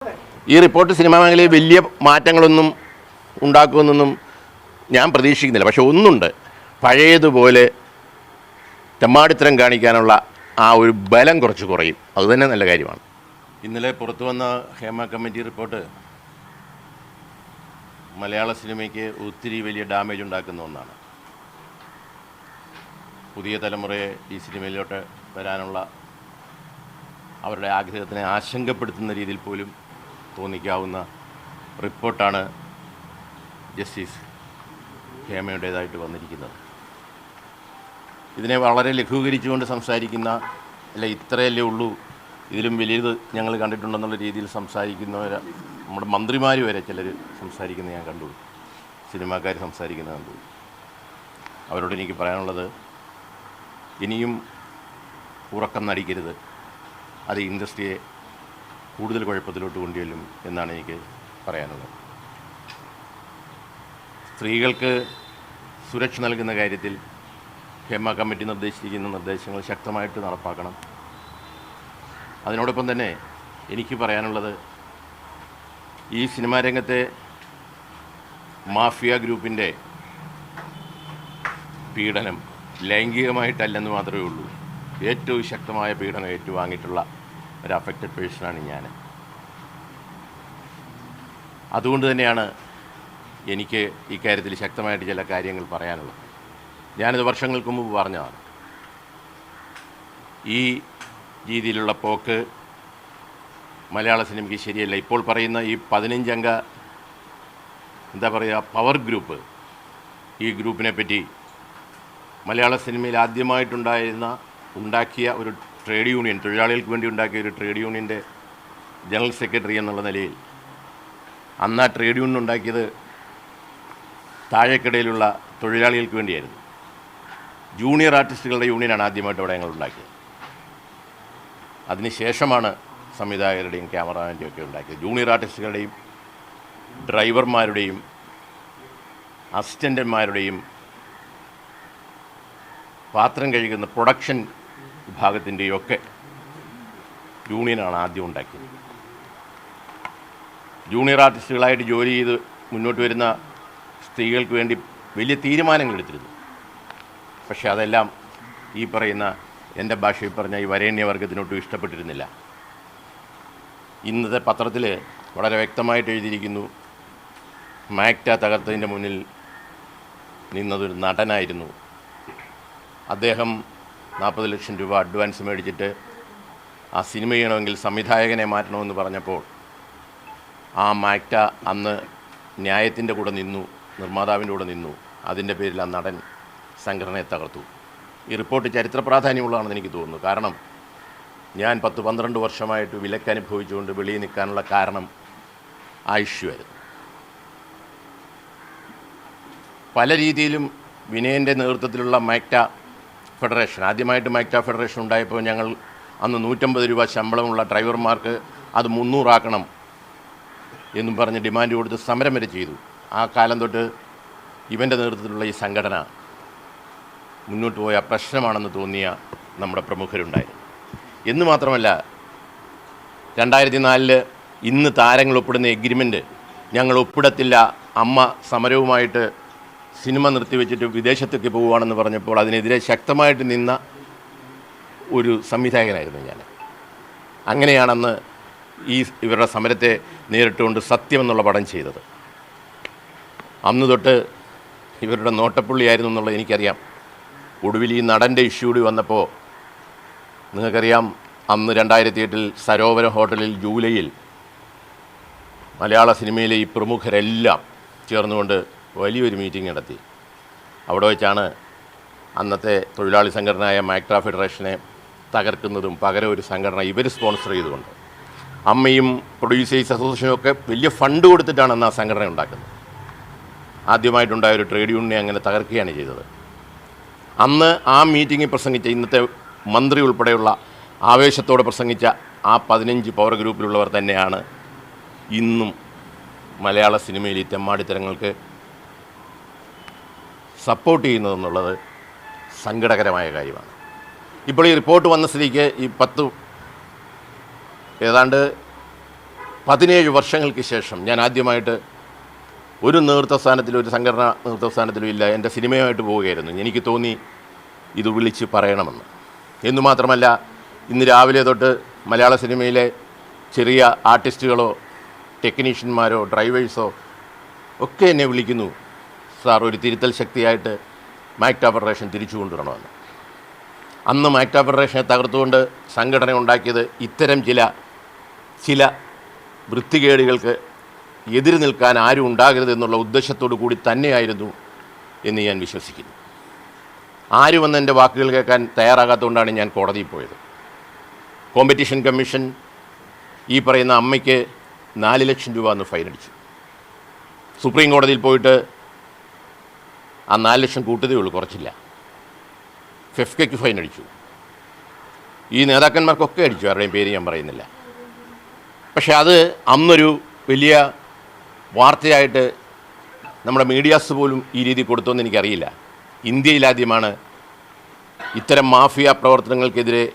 ഈ report cinema മേഖലയിൽ വലിയ മാറ്റങ്ങളൊന്നും ഉണ്ടാക്കുമെന്നൊന്നും ഞാൻ പ്രതീക്ഷിക്കുന്നില്ല. പക്ഷെ ഒന്നുണ്ട്, പഴയതുപോലെ തെമ്മാടിത്തരം കാണിക്കാനുള്ള ആ ഒരു ബലം കുറച്ച് കുറയും. അതുതന്നെ നല്ല കാര്യമാണ്. ഇന്നലെ പുറത്തു വന്ന ഹേമ കമ്മിറ്റി റിപ്പോർട്ട് മലയാള സിനിമയ്ക്ക് ഒത്തിരി വലിയ ഡാമേജ് ഉണ്ടാക്കുന്ന ഒന്നാണ്. പുതിയ തലമുറയെ ഈ സിനിമയിലോട്ട് വരാനുള്ള അവരുടെ ആഗ്രഹത്തിനെ ആശങ്കപ്പെടുത്തുന്ന രീതിയിൽ പോലും തോന്നിക്കാവുന്ന റിപ്പോർട്ടാണ് ജസ്റ്റിസ് ഹേമയുടേതായിട്ട് വന്നിരിക്കുന്നത്. ഇതിനെ വളരെ ലഘൂകരിച്ചുകൊണ്ട് സംസാരിക്കുന്ന, അല്ല ഇത്രയല്ലേ ഉള്ളൂ, ഇതിലും വലിയത് ഞങ്ങൾ കണ്ടിട്ടുണ്ടെന്നുള്ള രീതിയിൽ സംസാരിക്കുന്നവർ, നമ്മുടെ മന്ത്രിമാർ വരെ ചിലർ സംസാരിക്കുന്നത് ഞാൻ കണ്ടു, സിനിമാക്കാർ സംസാരിക്കുന്നത് കണ്ടു. അവരോട് എനിക്ക് പറയാനുള്ളത്, ഇനിയും ഉറക്കം നടിക്കരുത്. അത് ഇൻഡസ്ട്രിയെ കൂടുതൽ കുഴപ്പത്തിലോട്ട് കൊണ്ടുവരും എന്നാണ് എനിക്ക് പറയാനുള്ളത്. സ്ത്രീകൾക്ക് സുരക്ഷ നൽകുന്ന കാര്യത്തിൽ ഹേമ കമ്മിറ്റി നിർദ്ദേശിച്ചിരിക്കുന്ന നിർദ്ദേശങ്ങൾ ശക്തമായിട്ട് നടപ്പാക്കണം. അതിനോടൊപ്പം തന്നെ എനിക്ക് പറയാനുള്ളത്, ഈ സിനിമാ രംഗത്തെ മാഫിയ ഗ്രൂപ്പിൻ്റെ പീഡനം ലൈംഗികമായിട്ടല്ലെന്ന് മാത്രമേ ഉള്ളൂ, ഏറ്റവും ശക്തമായ പീഡനം ഏറ്റുവാങ്ങിയിട്ടുള്ള ഒരു അഫക്റ്റഡ് പേഴ്സണാണ് ഞാൻ. അതുകൊണ്ട് തന്നെയാണ് എനിക്ക് ഇക്കാര്യത്തിൽ ശക്തമായിട്ട് ചില കാര്യങ്ങൾ പറയാനുള്ളത്. ഞാനിത് വർഷങ്ങൾക്ക് മുമ്പ് പറഞ്ഞതാണ്. ഈ രീതിയിലുള്ള പോക്ക് മലയാള സിനിമയ്ക്ക് ശരിയല്ല. ഇപ്പോൾ പറയുന്ന ഈ 15 അംഗ പവർ ഗ്രൂപ്പ്, ഈ ഗ്രൂപ്പിനെ പറ്റി മലയാള സിനിമയിൽ ഉണ്ടാക്കിയ ഒരു ട്രേഡ് യൂണിയൻ, തൊഴിലാളികൾക്ക് വേണ്ടി ഉണ്ടാക്കിയ ഒരു ട്രേഡ് യൂണിയൻ്റെ ജനറൽ സെക്രട്ടറി എന്നുള്ള നിലയിൽ, അന്ന് ആ ട്രേഡ് യൂണിയൻ ഉണ്ടാക്കിയത് താഴേക്കിടയിലുള്ള തൊഴിലാളികൾക്ക് വേണ്ടിയായിരുന്നു. ജൂനിയർ ആർട്ടിസ്റ്റുകളുടെ യൂണിയനാണ് ആദ്യമായിട്ട് അവിടെ ഞങ്ങൾ ഉണ്ടാക്കിയത്. അതിനുശേഷമാണ് സംവിധായകരുടെയും ക്യാമറാമാൻ്റെയും ഒക്കെ ഉണ്ടാക്കിയത്. ജൂനിയർ ആർട്ടിസ്റ്റുകളുടെയും ഡ്രൈവർമാരുടെയും അസിസ്റ്റൻ്റന്മാരുടെയും പാത്രം കഴുകുന്ന പ്രൊഡക്ഷൻ വിഭാഗത്തിൻ്റെയും ഒക്കെ യൂണിയനാണ് ആദ്യം ഉണ്ടാക്കിയത്. ജൂനിയർ ആർട്ടിസ്റ്റുകളായിട്ട് ജോലി ചെയ്ത് മുന്നോട്ട് വരുന്ന സ്ത്രീകൾക്ക് വേണ്ടി വലിയ തീരുമാനങ്ങൾ എടുത്തിരുന്നു. പക്ഷേ അതെല്ലാം ഈ പറയുന്ന, എൻ്റെ ഭാഷയിൽ പറഞ്ഞ ഈ വരേണ്യവർഗത്തിനൊട്ടും ഇഷ്ടപ്പെട്ടിരുന്നില്ല. ഇന്നത്തെ പത്രത്തിൽ വളരെ വ്യക്തമായിട്ട് എഴുതിയിരിക്കുന്നു, മാക്ട തകർത്തതിൻ്റെ മുന്നിൽ നിന്നതൊരു നടനായിരുന്നു. അദ്ദേഹം 40 ലക്ഷം രൂപ അഡ്വാൻസ് മേടിച്ചിട്ട് ആ സിനിമ ചെയ്യണമെങ്കിൽ സംവിധായകനെ മാറ്റണമെന്ന് പറഞ്ഞപ്പോൾ ആ മാക്ട അന്ന് ന്യായത്തിൻ്റെ കൂടെ നിന്നു, നിർമ്മാതാവിൻ്റെ കൂടെ നിന്നു. അതിൻ്റെ പേരിൽ ആ നടൻ സംഘടനയെ തകർത്തു. ഈ റിപ്പോർട്ട് ചരിത്ര പ്രാധാന്യമുള്ളതാണെന്ന് എനിക്ക് തോന്നുന്നു. കാരണം ഞാൻ 10-12 വർഷമായിട്ട് വിലക്ക് അനുഭവിച്ചുകൊണ്ട് വെളിയിൽ നിൽക്കാനുള്ള കാരണം ആ ഇഷ്യൂ ആയിരുന്നു. പല രീതിയിലും വിനയൻ്റെ നേതൃത്വത്തിലുള്ള മാക്ട ഫെഡറേഷൻ, ആദ്യമായിട്ട് മാക്ട ഫെഡറേഷൻ ഉണ്ടായപ്പോൾ ഞങ്ങൾ അന്ന് 150 രൂപ ശമ്പളമുള്ള ഡ്രൈവർമാർക്ക് അത് 300 ആക്കണം എന്നും പറഞ്ഞ് ഡിമാൻഡ് കൊടുത്ത് സമരം വരെ ചെയ്തു. ആ കാലം തൊട്ട് ഇവൻ്റെ നേതൃത്വത്തിലുള്ള ഈ സംഘടന മുന്നോട്ട് പോയ പ്രശ്നമാണെന്ന് തോന്നിയ നമ്മുടെ പ്രമുഖരുണ്ടായിരുന്നു. എന്ന് മാത്രമല്ല, 2004 ഇന്ന് താരങ്ങൾ ഒപ്പിടുന്ന എഗ്രിമെൻറ്റ് ഞങ്ങൾ ഒപ്പിടത്തില്ല, അമ്മ സമരവുമായിട്ട് സിനിമ നിർത്തിവെച്ചിട്ട് വിദേശത്തേക്ക് പോവുകയാണെന്ന് പറഞ്ഞപ്പോൾ അതിനെതിരെ ശക്തമായിട്ട് നിന്ന ഒരു സംവിധായകനായിരുന്നു ഞാൻ. അങ്ങനെയാണെന്ന് ഇവരുടെ സമരത്തെ നേരിട്ടുകൊണ്ട് സത്യം എന്നുള്ള പടം ചെയ്തത്. അന്ന് തൊട്ട് ഇവരുടെ നോട്ടപ്പുള്ളിയായിരുന്നു എന്നുള്ളത് എനിക്കറിയാം. ഒടുവിൽ ഈ നടൻ്റെ ഇഷ്യൂ കൂടി വന്നപ്പോൾ നിങ്ങൾക്കറിയാം, അന്ന് 2008 സരോവരം ഹോട്ടലിൽ ജൂലൈയിൽ മലയാള സിനിമയിലെ ഈ പ്രമുഖരെല്ലാം ചേർന്നുകൊണ്ട് വലിയൊരു മീറ്റിംഗ് നടത്തി. അവിടെ വെച്ചാണ് അന്നത്തെ തൊഴിലാളി സംഘടനയായ മാക്ട ഫെഡറേഷനെ തകർക്കുന്നതും പകരം ഒരു സംഘടന ഇവർ സ്പോൺസർ ചെയ്തുകൊണ്ട്, അമ്മയും പ്രൊഡ്യൂസേഴ്സ് അസോസിയേഷനും ഒക്കെ വലിയ ഫണ്ട് കൊടുത്തിട്ടാണ് അന്ന് ആ സംഘടന ഉണ്ടാക്കുന്നത്. ആദ്യമായിട്ടുണ്ടായ ഒരു ട്രേഡ് യൂണിയനെ അങ്ങനെ തകർക്കുകയാണ് ചെയ്തത്. അന്ന് ആ മീറ്റിങ്ങിൽ പ്രസംഗിച്ച, ഇന്നത്തെ മന്ത്രി ഉൾപ്പെടെയുള്ള ആവേശത്തോടെ പ്രസംഗിച്ച ആ 15 പവർ ഗ്രൂപ്പിലുള്ളവർ തന്നെയാണ് ഇന്നും മലയാള സിനിമയിൽ ഈ തെമ്മാടിത്തരങ്ങൾക്ക് സപ്പോർട്ട് ചെയ്യുന്നതെന്നുള്ളത് സങ്കടകരമായ കാര്യമാണ്. ഇപ്പോൾ ഈ റിപ്പോർട്ട് വന്ന സ്ഥിതിക്ക് ഈ ഏതാണ്ട് 17 വർഷങ്ങൾക്ക് ശേഷം ഞാൻ ആദ്യമായിട്ട് ഒരു നേതൃത്വ സംഘടനാ നേതൃത്വ ഇല്ല, എൻ്റെ സിനിമയുമായിട്ട് പോവുകയായിരുന്നു. എനിക്ക് തോന്നി ഇത് വിളിച്ച് പറയണമെന്ന്. എന്നു മാത്രമല്ല, ഇന്ന് രാവിലെ തൊട്ട് മലയാള സിനിമയിലെ ചെറിയ ആർട്ടിസ്റ്റുകളോ ടെക്നീഷ്യന്മാരോ ഡ്രൈവേഴ്സോ ഒക്കെ എന്നെ വിളിക്കുന്നു, സാർ ഒരു തിരുത്തൽ ശക്തിയായിട്ട് മാക്ട ഫെഡറേഷൻ തിരിച്ചു കൊണ്ടുവരണമെന്ന്. അന്ന് മാക്ട ഫെഡറേഷനെ തകർത്തുകൊണ്ട് സംഘടന ഉണ്ടാക്കിയത് ഇത്തരം ചില വൃത്തികേടുകൾക്ക് എതിര് നിൽക്കാൻ ആരും ഉണ്ടാകരുതെന്നുള്ള ഉദ്ദേശത്തോടു കൂടി തന്നെയായിരുന്നു എന്ന് ഞാൻ വിശ്വസിക്കുന്നു. ആരും വന്ന് എൻ്റെ വാക്കുകൾ കേൾക്കാൻ തയ്യാറാകാത്തതുകൊണ്ടാണ് ഞാൻ കോടതിയിൽ പോയത്. കോമ്പറ്റീഷൻ കമ്മീഷൻ ഈ പറയുന്ന അമ്മയ്ക്ക് 4 ലക്ഷം രൂപ അന്ന് ഫൈനടിച്ചു. സുപ്രീം കോടതിയിൽ പോയിട്ട് ആ 4 ലക്ഷം കൂട്ടതേ ഉള്ളൂ, കുറച്ചില്ല. ഫെഫ്കയ്ക്ക് ഫൈനടിച്ചു. ഈ നേതാക്കന്മാർക്കൊക്കെ അടിച്ചു, ആരുടെയും പേര് ഞാൻ പറയുന്നില്ല. പക്ഷെ അത് അന്നൊരു വലിയ വാർത്തയായിട്ട് നമ്മുടെ മീഡിയാസ് പോലും ഈ രീതി കൊടുത്തോന്ന് എനിക്കറിയില്ല. ഇന്ത്യയിലാദ്യമാണ് ഇത്തരം മാഫിയ പ്രവർത്തനങ്ങൾക്കെതിരെ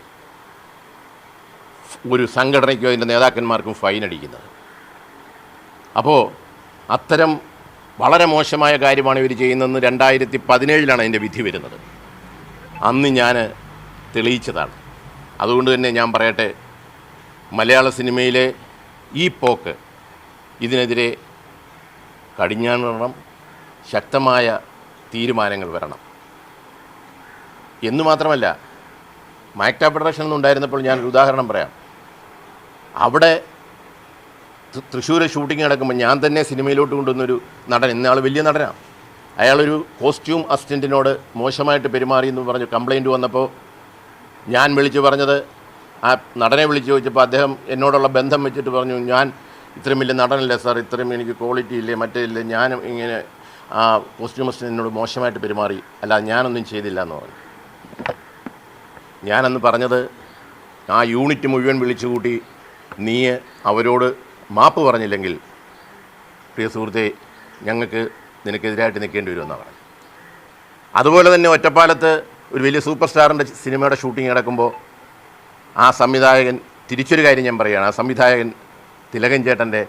ഒരു സംഘടനയ്ക്കോ അതിൻ്റെ നേതാക്കന്മാർക്കും ഫൈൻ അടിക്കുന്നത്. അപ്പോൾ അത്തരം വളരെ മോശമായ കാര്യമാണ് ഇവർ ചെയ്യുന്നതെന്ന് 2017 അതിൻ്റെ വിധി വരുന്നത്. അന്ന് ഞാൻ തെളിയിച്ചതാണ്. അതുകൊണ്ട് തന്നെ ഞാൻ പറയട്ടെ, മലയാള സിനിമയിലെ ഈ പോക്ക് ഇതിനെതിരെ കടിഞ്ഞാണിടണം, ശക്തമായ തീരുമാനങ്ങൾ വരണം എന്ന് മാത്രമല്ല, മാക്ട ഫെഡറേഷൻ ഒന്നുണ്ടായിരുന്നപ്പോൾ ഞാനൊരു ഉദാഹരണം പറയാം. അവിടെ തൃശ്ശൂർ ഷൂട്ടിംഗ് നടക്കുമ്പോൾ ഞാൻ തന്നെ സിനിമയിലോട്ട് കൊണ്ടുവന്നൊരു നടൻ, ഇന്നയാൾ വലിയ നടനാണ്, അയാളൊരു കോസ്റ്റ്യൂം അസിസ്റ്റൻറ്റിനോട് മോശമായിട്ട് പെരുമാറി എന്ന് പറഞ്ഞ് കംപ്ലയിൻറ്റ് വന്നപ്പോൾ ഞാൻ വിളിച്ചു പറഞ്ഞത്, ആ നടനെ വിളിച്ച് ചോദിച്ചപ്പോൾ അദ്ദേഹം എന്നോടുള്ള ബന്ധം വെച്ചിട്ട് പറഞ്ഞു, ഞാൻ ഇത്രയും വലിയ നടനല്ലേ സാർ, ഇത്രയും എനിക്ക് ക്വാളിറ്റി ഇല്ലേ, മറ്റേ ഇല്ലേ, ഞാൻ ഇങ്ങനെ ആ കോസ്റ്റ്യൂം അസിസ്റ്റൻറ്റിനോട് മോശമായിട്ട് പെരുമാറി, അല്ല ഞാനൊന്നും ചെയ്തില്ല എന്ന് പറഞ്ഞു. ഞാനന്ന് പറഞ്ഞത്, ആ യൂണിറ്റ് മുഴുവൻ വിളിച്ചു കൂട്ടി നീ അവരോട് മാപ്പ് പറഞ്ഞില്ലെങ്കിൽ പ്രിയ സുഹൃത്തെ നിനക്കെതിരായിട്ട് നിൽക്കേണ്ടി വരുമെന്നാണ് പറഞ്ഞത്. അതുപോലെ തന്നെ ഒറ്റപ്പാലത്ത് ഒരു വലിയ സൂപ്പർ സ്റ്റാറിൻ്റെ സിനിമയുടെ ഷൂട്ടിംഗ് നടക്കുമ്പോൾ ആ സംവിധായകൻ, തിരിച്ചൊരു കാര്യം ഞാൻ പറയുകയാണ്, ആ സംവിധായകൻ തിലകൻ ചേട്ടൻ്റെ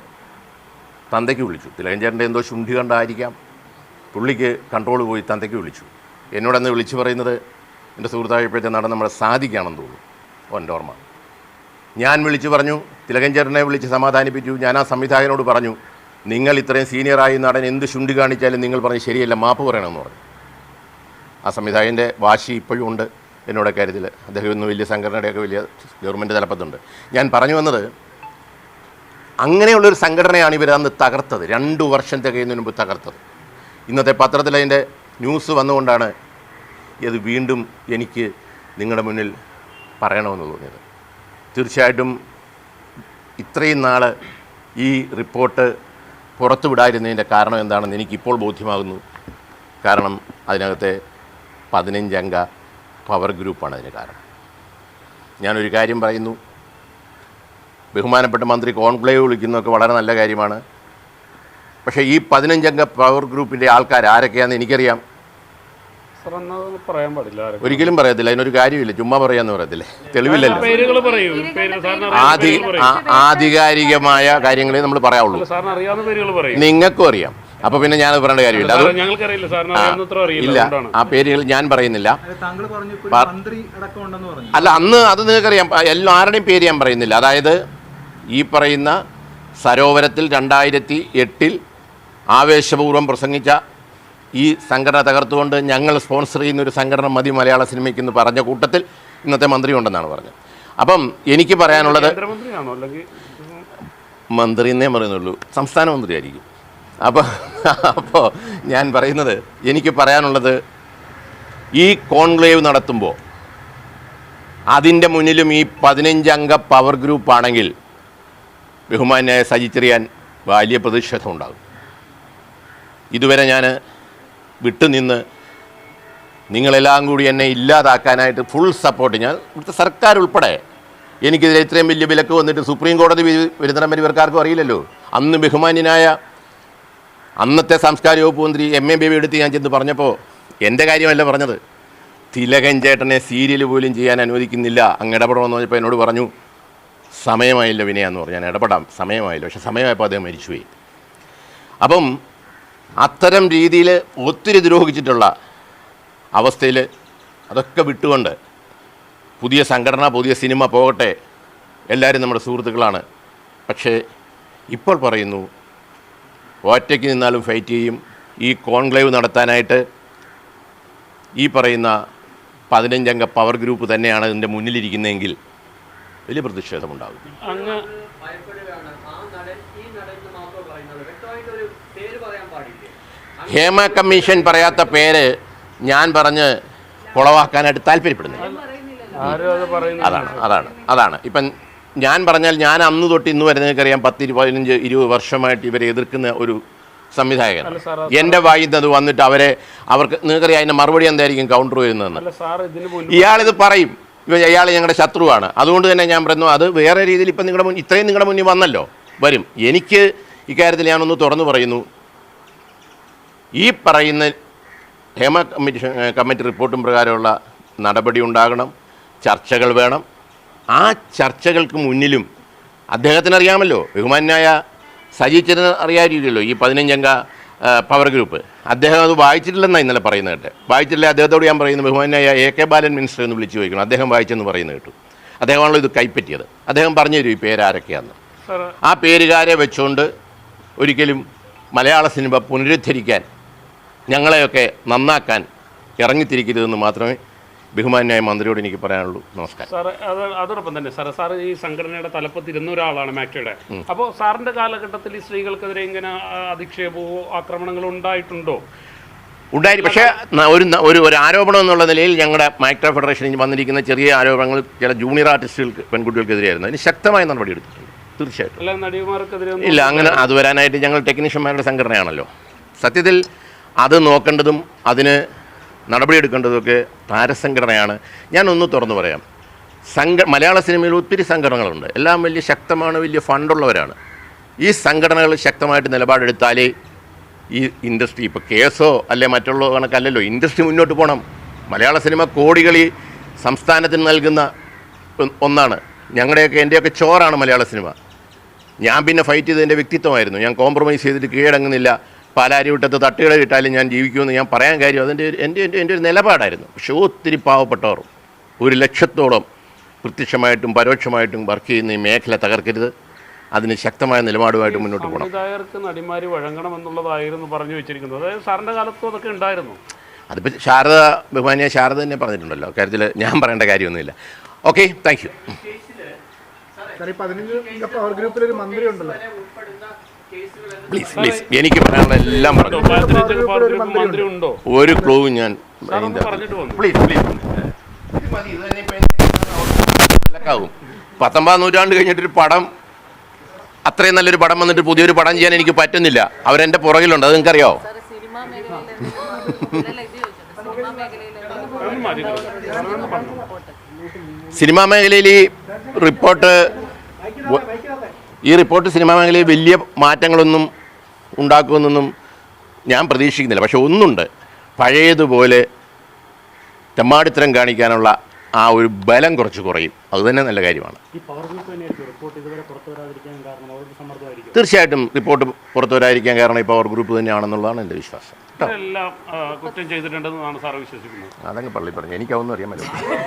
തന്തയ്ക്ക് വിളിച്ചു. തിലകൻ ചേട്ടൻ്റെ എന്തോ ശുണ്ഠി കണ്ടായിരിക്കാം, പുള്ളിക്ക് കൺട്രോൾ പോയി തന്തയ്ക്ക് വിളിച്ചു. എന്നോടന്ന് വിളിച്ചു പറയുന്നത് എൻ്റെ സുഹൃത്തായപ്പോഴത്തെ നടൻ നമ്മുടെ സാധിക്കാണെന്ന് തോന്നുന്നു, എൻ്റെ ഓർമ്മ. ഞാൻ വിളിച്ചു പറഞ്ഞു, തിലകൻ ചേട്ടനെ വിളിച്ച് സമാധാനിപ്പിച്ചു. ഞാൻ ആ സംവിധായകനോട് പറഞ്ഞു, നിങ്ങൾ ഇത്രയും സീനിയറായി നടൻ എന്ത് ശുണ്ഠി കാണിച്ചാലും നിങ്ങൾ പറഞ്ഞ് ശരിയല്ല, മാപ്പ് പറയണമെന്ന് പറഞ്ഞു. ആ സംവിധായകൻ്റെ വാശി ഇപ്പോഴും ഉണ്ട് എന്നോട് കാര്യത്തിൽ. അദ്ദേഹം ഇന്ന് വലിയ സംഘടനയുടെയൊക്കെ വലിയ ഗവൺമെൻറ് തലപ്പത്തുണ്ട്. ഞാൻ പറഞ്ഞു വന്നത്, അങ്ങനെയുള്ളൊരു സംഘടനയാണ് ഇവർ അന്ന് തകർത്തത്, 2 വർഷം തികയുന്നതിന് മുമ്പ് തകർത്തത്. ഇന്നത്തെ പത്രത്തിൽ അതിൻ്റെ ന്യൂസ് വന്നുകൊണ്ടാണ് ഇത് വീണ്ടും എനിക്ക് നിങ്ങളുടെ മുന്നിൽ പറയണമെന്ന് തോന്നിയത്. തീർച്ചയായിട്ടും ഇത്രയും നാൾ ഈ റിപ്പോർട്ട് പുറത്തു വിടാതിരുന്നതിൻ്റെ കാരണം എന്താണെന്ന് എനിക്കിപ്പോൾ ബോധ്യമാകുന്നു. കാരണം അതിനകത്തെ 15 അംഗ പവർ ഗ്രൂപ്പാണ് അതിന് കാരണം. ഞാനൊരു കാര്യം പറയുന്നു, ബഹുമാനപ്പെട്ട മന്ത്രി കോൺക്ലേവ് വിളിക്കുന്നതൊക്കെ വളരെ നല്ല കാര്യമാണ്. പക്ഷേ ഈ 15 അംഗ പവർ ഗ്രൂപ്പിൻ്റെ ആൾക്കാർ ആരൊക്കെയാണെന്ന് എനിക്കറിയാം. ഒരിക്കലും പറയത്തില്ല, അതിനൊരു കാര്യമില്ല, ചുമ്മാ പറയാന്ന് പറയത്തില്ലേ, തെളിവില്ലല്ലോ. ആധികാരികമായ കാര്യങ്ങളെ നമ്മൾ പറയാവുള്ളൂ. നിങ്ങൾക്കും അറിയാം, അപ്പോൾ പിന്നെ ഞാനത് പറയേണ്ട കാര്യമില്ല. അത് ഇല്ല, ആ പേരുകൾ ഞാൻ പറയുന്നില്ല. അല്ല, അന്ന് അത് നിങ്ങൾക്കറിയാം, ആരുടെയും പേര് ഞാൻ പറയുന്നില്ല. അതായത് ഈ പറയുന്ന സരോവരത്തിൽ 2008 ആവേശപൂർവ്വം പ്രസംഗിച്ച ഈ സംഘടന തകർത്തുകൊണ്ട് ഞങ്ങൾ സ്പോൺസർ ചെയ്യുന്നൊരു സംഘടന മതി മലയാള സിനിമയ്ക്കെന്ന് പറഞ്ഞ കൂട്ടത്തിൽ ഇന്നത്തെ മന്ത്രി ഉണ്ടെന്നാണ് പറഞ്ഞത്. അപ്പം എനിക്ക് പറയാനുള്ളത്, മന്ത്രി എന്നേ പറയുന്നുള്ളൂ, സംസ്ഥാന മന്ത്രിയായിരിക്കും. അപ്പോൾ ഞാൻ പറയുന്നത്, എനിക്ക് പറയാനുള്ളത്, ഈ കോൺക്ലേവ് നടത്തുമ്പോൾ അതിൻ്റെ മുന്നിലും ഈ 15 അംഗ പവർ ഗ്രൂപ്പാണെങ്കിൽ ബഹുമാന്യായ സജി ചെറിയാൻ വലിയ പ്രതിഷേധം ഉണ്ടാകും. ഇതുവരെ ഞാൻ വിട്ടുനിന്ന് നിങ്ങളെല്ലാം കൂടി എന്നെ ഇല്ലാതാക്കാനായിട്ട് ഫുൾ സപ്പോർട്ട്, ഞാൻ ഇവിടുത്തെ സർക്കാർ ഉൾപ്പെടെ എനിക്കെതിരെ ഇത്രയും വലിയ വിലക്ക് വന്നിട്ട് സുപ്രീം കോടതി വരുന്നിടം വരെ ഇവർക്കാർക്കും അറിയില്ലല്ലോ. അന്ന് ബഹുമാന്യനായ അന്നത്തെ സാംസ്കാരിക വകുപ്പ് മന്ത്രി MA ബേബി എടുത്ത് ഞാൻ ചെന്ന് പറഞ്ഞപ്പോൾ എൻ്റെ കാര്യമല്ല പറഞ്ഞത്, തിലകൻ ചേട്ടനെ സീരിയൽ പോലും ചെയ്യാൻ അനുവദിക്കുന്നില്ല, അങ്ങ് ഇടപെടണമെന്ന് പറഞ്ഞപ്പോൾ എന്നോട് പറഞ്ഞു, സമയമായില്ല വിനയ എന്ന് പറഞ്ഞു, ഞാൻ ഇടപെടാം, സമയമായില്ല. പക്ഷെ സമയമായപ്പോൾ അദ്ദേഹം മരിച്ചുപോയി. അപ്പം അത്തരം രീതിയിൽ ഒത്തിരി ദ്രോഹിച്ചിട്ടുള്ള അവസ്ഥയിൽ അതൊക്കെ വിട്ടുകൊണ്ട് പുതിയ സംഘടന, പുതിയ സിനിമ പോകട്ടെ, എല്ലാവരും നമ്മുടെ സുഹൃത്തുക്കളാണ്. പക്ഷേ ഇപ്പോൾ പറയുന്നു ഒറ്റയ്ക്ക് നിന്നാലും ഫൈറ്റ് ചെയ്യും. ഈ കോൺക്ലേവ് നടത്താനായിട്ട് ഈ പറയുന്ന 15 അംഗ പവർ ഗ്രൂപ്പ് തന്നെയാണ് ഇതിൻ്റെ മുന്നിലിരിക്കുന്നതെങ്കിൽ വലിയ പ്രതിഷേധമുണ്ടാകും. ഹേമ കമ്മീഷൻ പറയാത്ത പേര് ഞാൻ പറഞ്ഞ് കുളവാക്കാനായിട്ട് താല്പര്യപ്പെടുന്നില്ല. അതാണ് ഇപ്പം ഞാൻ പറഞ്ഞാൽ, ഞാൻ അന്ന് തൊട്ട് ഇന്ന് വരെ നിങ്ങൾക്കറിയാം 10, 15, 20 വർഷമായിട്ട് ഇവരെ എതിർക്കുന്ന ഒരു സംവിധായകൻ. എൻ്റെ വായിന്നത് വന്നിട്ട് അവർക്ക് നിങ്ങൾക്കറിയാം അതിൻ്റെ മറുപടി എന്തായിരിക്കും കൗണ്ടർ വരുന്നതെന്ന്. ഇയാളിത് പറയും, ഇയാൾ ഞങ്ങളുടെ ശത്രുവാണ്. അതുകൊണ്ട് തന്നെ ഞാൻ പറഞ്ഞു അത് വേറെ രീതിയിൽ ഇപ്പം ഇത്രയും നിങ്ങളുടെ മുന്നിൽ വന്നല്ലോ, വരും. എനിക്ക് ഇക്കാര്യത്തിൽ ഞാനൊന്ന് തുറന്നു പറയുന്നു. ഈ പറയുന്ന ഹേമ കമ്മിറ്റി റിപ്പോർട്ടും പ്രകാരമുള്ള നടപടി ഉണ്ടാകണം, ചർച്ചകൾ വേണം. ആ ചർച്ചകൾക്ക് മുന്നിലും അദ്ദേഹത്തിനറിയാമല്ലോ, ബഹുമാന്യായ സജി ചെറിന് അറിയാതിരിക്കുമല്ലോ ഈ 15 അംഗ പവർ ഗ്രൂപ്പ്. അദ്ദേഹം അത് വായിച്ചിട്ടില്ലെന്നാണ് ഇന്നലെ പറയുന്നത് കേട്ട്. വായിച്ചിട്ടില്ല. അദ്ദേഹത്തോട് ഞാൻ പറയുന്നത് ബഹുമാന്യായ AK ബാലൻ മിനിസ്റ്റർ എന്ന് വിളിച്ചു ചോദിക്കണം, അദ്ദേഹം വായിച്ചെന്ന് പറയുന്നത് കേട്ടു. അദ്ദേഹമാണല്ലോ ഇത് കൈപ്പറ്റിയത്. അദ്ദേഹം പറഞ്ഞു തരും ഈ പേരാരൊക്കെയാണെന്ന്. ആ പേരുകാരെ വെച്ചുകൊണ്ട് ഒരിക്കലും മലയാള സിനിമ പുനരുദ്ധരിക്കാൻ, ഞങ്ങളെയൊക്കെ നന്നാക്കാൻ ഇറങ്ങിത്തിരിക്കരുതെന്ന് മാത്രമേ ബഹുമാന്യായ മന്ത്രിയോട് എനിക്ക് പറയാനുള്ളൂ. നമസ്കാരം സാർ. അതോടൊപ്പം തന്നെ സാർ ഈ സംഘടനയുടെ തലപ്പത്തിരുന്ന ഒരാളാണ് മാക്ടയുടെ. അപ്പോൾ സാറിൻ്റെ കാലഘട്ടത്തിൽ ഈ സ്ത്രീകൾക്കെതിരെ ഇങ്ങനെ അധിക്ഷേപമോ ആക്രമണങ്ങളോ ഉണ്ടായിട്ടുണ്ടോ? ഉണ്ടായിരുന്നു. പക്ഷേ ഒരു ആരോപണം എന്നുള്ള നിലയിൽ ഞങ്ങളുടെ മാക്ട ഫെഡറേഷനിൽ വന്നിരിക്കുന്ന ചെറിയ ആരോപണങ്ങൾ ചില ജൂനിയർ ആർട്ടിസ്റ്റുകൾക്ക്, പെൺകുട്ടികൾക്കെതിരെയായിരുന്നു. അതിന് ശക്തമായ നടപടി എടുത്തിട്ടുണ്ട് തീർച്ചയായിട്ടും. അല്ല, നടിമാർക്കെതിരെ ഇല്ല, അങ്ങനെ അത് വരാനായിട്ട് ഞങ്ങൾ ടെക്നീഷ്യന്മാരുടെ സംഘടനയാണല്ലോ. സത്യത്തിൽ അത് നോക്കേണ്ടതും അതിന് നടപടിയെടുക്കേണ്ടതൊക്കെ താരസംഘടനയാണ്. ഞാനൊന്ന് തുറന്നു പറയാം, മലയാള സിനിമയിൽ ഒത്തിരി സംഘടനകളുണ്ട്. എല്ലാം വലിയ ശക്തമാണ്, വലിയ ഫണ്ടുള്ളവരാണ്. ഈ സംഘടനകൾ ശക്തമായിട്ട് നിലപാടെടുത്താലേ ഈ ഇൻഡസ്ട്രി, ഇപ്പോൾ കേസോ അല്ലെ മറ്റുള്ള കണക്കല്ലല്ലോ, ഇൻഡസ്ട്രി മുന്നോട്ട് പോകണം. മലയാള സിനിമ കോടികൾ ഈ സംസ്ഥാനത്തിന് നൽകുന്ന ഒന്നാണ്. എൻ്റെയൊക്കെ ചോറാണ് മലയാള സിനിമ. ഞാൻ പിന്നെ ഫൈറ്റ് ചെയ്തതിൻ്റെ വ്യക്തിത്വമായിരുന്നു. ഞാൻ കോംപ്രമൈസ് ചെയ്തിട്ട് കീഴടങ്ങുന്നില്ല. പാലാരിവട്ടത്ത് തട്ടുകട കിട്ടാലും ഞാൻ ജീവിക്കുമെന്ന് ഞാൻ പറയാൻ കാര്യം എൻ്റെ ഒരു നിലപാടായിരുന്നു. പക്ഷേ ഒത്തിരി പാവപ്പെട്ടവർ 1 ലക്ഷത്തോളം പ്രത്യക്ഷമായിട്ടും പരോക്ഷമായിട്ടും വർക്ക് ചെയ്യുന്ന ഈ മേഖല തകർക്കരുത്. അതിന് ശക്തമായ നിലപാടുമായിട്ട് മുന്നോട്ട് പോകണം. സംവിധായകർക്ക് നടിമാർ വഴങ്ങണമെന്നുള്ളതായിരുന്നു പറഞ്ഞു വെച്ചിരിക്കുന്നത്. അതായത് സാറിൻ്റെ കാലത്തും അതൊക്കെ ഉണ്ടായിരുന്നു. അതിപ്പോൾ ബഹുമാനിയ ശാരദ തന്നെ പറഞ്ഞിട്ടുണ്ടല്ലോ, കാര്യത്തിൽ ഞാൻ പറയേണ്ട കാര്യമൊന്നുമില്ല. Okay, thank you. പ്ലീസ് എനിക്ക് പറയാനുള്ള എല്ലാം പറഞ്ഞു. ഒരു ക്ലൂവും ഞാൻ പ്ലീസ് വിലക്കാവും. 19-ാം നൂറ്റാണ്ട് കഴിഞ്ഞിട്ടൊരു പടം, അത്രയും നല്ലൊരു പടം വന്നിട്ട് പുതിയൊരു പടം ചെയ്യാൻ എനിക്ക് പറ്റുന്നില്ല. അവരെൻ്റെ പുറകിലുണ്ട്, അത് നിങ്ങൾക്കറിയാമോ? സിനിമാ മേഖലയിൽ ഈ റിപ്പോർട്ട് സിനിമാ മേഖലയിൽ വലിയ മാറ്റങ്ങളൊന്നും ഉണ്ടാക്കുമെന്നൊന്നും ഞാൻ പ്രതീക്ഷിക്കുന്നില്ല. പക്ഷെ ഒന്നുണ്ട്, പഴയതുപോലെ തെമ്മാടിത്തരം കാണിക്കാനുള്ള ആ ഒരു ബലം കുറച്ച് കുറയും. അതുതന്നെ നല്ല കാര്യമാണ്. തീർച്ചയായിട്ടും റിപ്പോർട്ട് പുറത്തു വരാതിരിക്കാൻ കാരണം ഈ പവർ ഗ്രൂപ്പ് തന്നെയാണെന്നുള്ളതാണ് എൻ്റെ വിശ്വാസം. എല്ലാം കുറ്റം ചെയ്തിട്ടുണ്ടെന്നാണ് സാർ വിശ്വസിക്കുന്നത്. അതങ്ങ് പള്ളി പറഞ്ഞു, എനിക്കതൊന്നും അറിയാൻ പറ്റില്ല.